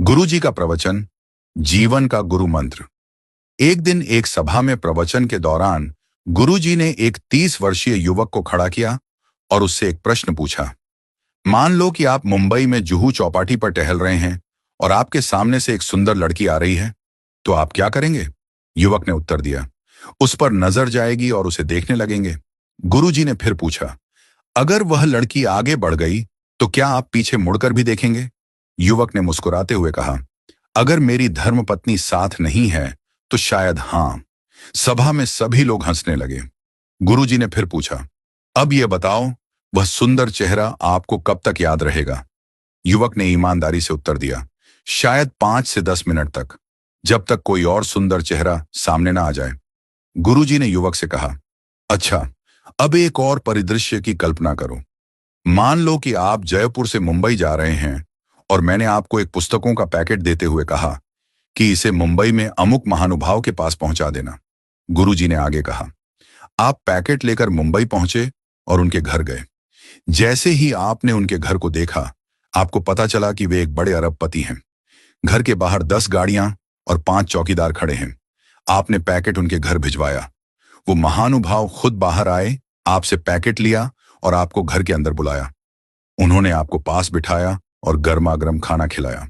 गुरु जी का प्रवचन, जीवन का गुरु मंत्र। एक दिन एक सभा में प्रवचन के दौरान गुरु जी ने एक 30 वर्षीय युवक को खड़ा किया और उससे एक प्रश्न पूछा। मान लो कि आप मुंबई में जुहू चौपाटी पर टहल रहे हैं और आपके सामने से एक सुंदर लड़की आ रही है, तो आप क्या करेंगे? युवक ने उत्तर दिया, उस पर नजर जाएगी और उसे देखने लगेंगे। गुरु जी ने फिर पूछा, अगर वह लड़की आगे बढ़ गई तो क्या आप पीछे मुड़कर भी देखेंगे? युवक ने मुस्कुराते हुए कहा, अगर मेरी धर्मपत्नी साथ नहीं है तो शायद हां। सभा में सभी लोग हंसने लगे। गुरुजी ने फिर पूछा, अब यह बताओ, वह सुंदर चेहरा आपको कब तक याद रहेगा? युवक ने ईमानदारी से उत्तर दिया, शायद 5 से 10 मिनट तक, जब तक कोई और सुंदर चेहरा सामने ना आ जाए। गुरुजी ने युवक से कहा, अच्छा, अब एक और परिदृश्य की कल्पना करो। मान लो कि आप जयपुर से मुंबई जा रहे हैं और मैंने आपको एक पुस्तकों का पैकेट देते हुए कहा कि इसे मुंबई में अमुक महानुभाव के पास पहुंचा देना। गुरुजी ने आगे कहा, आप पैकेट लेकर मुंबई पहुंचे और उनके घर गए। जैसे ही आपने उनके घर को देखा, आपको पता चला कि वे एक बड़े अरबपति हैं। घर के बाहर 10 गाड़ियां और 5 चौकीदार खड़े हैं। आपने पैकेट उनके घर भिजवाया। वो महानुभाव खुद बाहर आए, आपसे पैकेट लिया और आपको घर के अंदर बुलाया। उन्होंने आपको पास बिठाया और गर्मा गर्म खाना खिलाया।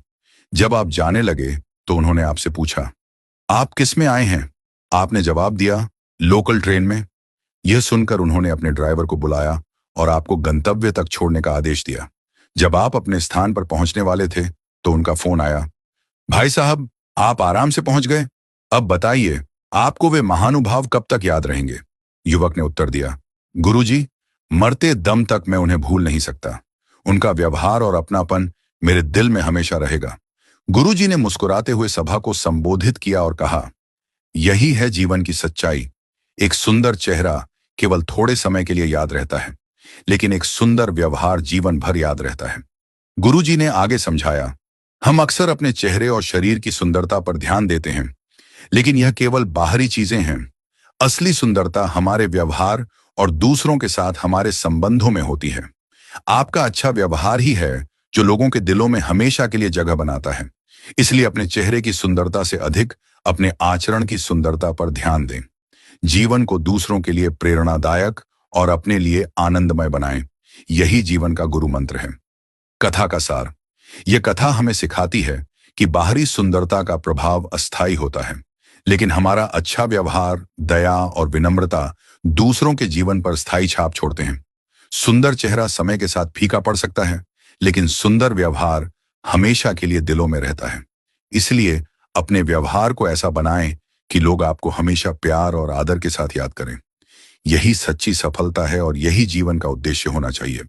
जब आप जाने लगे तो उन्होंने आपसे पूछा, आप किस में आए हैं? आपने जवाब दिया, लोकल ट्रेन में। यह सुनकर उन्होंने अपने ड्राइवर को बुलाया और आपको गंतव्य तक छोड़ने का आदेश दिया। जब आप अपने स्थान पर पहुंचने वाले थे तो उनका फोन आया, भाई साहब, आप आराम से पहुंच गए। अब बताइए, आपको वे महानुभाव कब तक याद रहेंगे? युवक ने उत्तर दिया, गुरुजी, मरते दम तक मैं उन्हें भूल नहीं सकता। उनका व्यवहार और अपनापन मेरे दिल में हमेशा रहेगा। गुरुजी ने मुस्कुराते हुए सभा को संबोधित किया और कहा, यही है जीवन की सच्चाई। एक सुंदर चेहरा केवल थोड़े समय के लिए याद रहता है, लेकिन एक सुंदर व्यवहार जीवन भर याद रहता है। गुरुजी ने आगे समझाया, हम अक्सर अपने चेहरे और शरीर की सुंदरता पर ध्यान देते हैं, लेकिन यह केवल बाहरी चीजें हैं। असली सुंदरता हमारे व्यवहार और दूसरों के साथ हमारे संबंधों में होती है। आपका अच्छा व्यवहार ही है जो लोगों के दिलों में हमेशा के लिए जगह बनाता है। इसलिए अपने चेहरे की सुंदरता से अधिक अपने आचरण की सुंदरता पर ध्यान दें। जीवन को दूसरों के लिए प्रेरणादायक और अपने लिए आनंदमय बनाएं। यही जीवन का गुरु मंत्र है। कथा का सार। यह कथा हमें सिखाती है कि बाहरी सुंदरता का प्रभाव अस्थायी होता है, लेकिन हमारा अच्छा व्यवहार, दया और विनम्रता दूसरों के जीवन पर स्थायी छाप छोड़ते हैं। सुंदर चेहरा समय के साथ फीका पड़ सकता है, लेकिन सुंदर व्यवहार हमेशा के लिए दिलों में रहता है। इसलिए अपने व्यवहार को ऐसा बनाएं कि लोग आपको हमेशा प्यार और आदर के साथ याद करें। यही सच्ची सफलता है और यही जीवन का उद्देश्य होना चाहिए।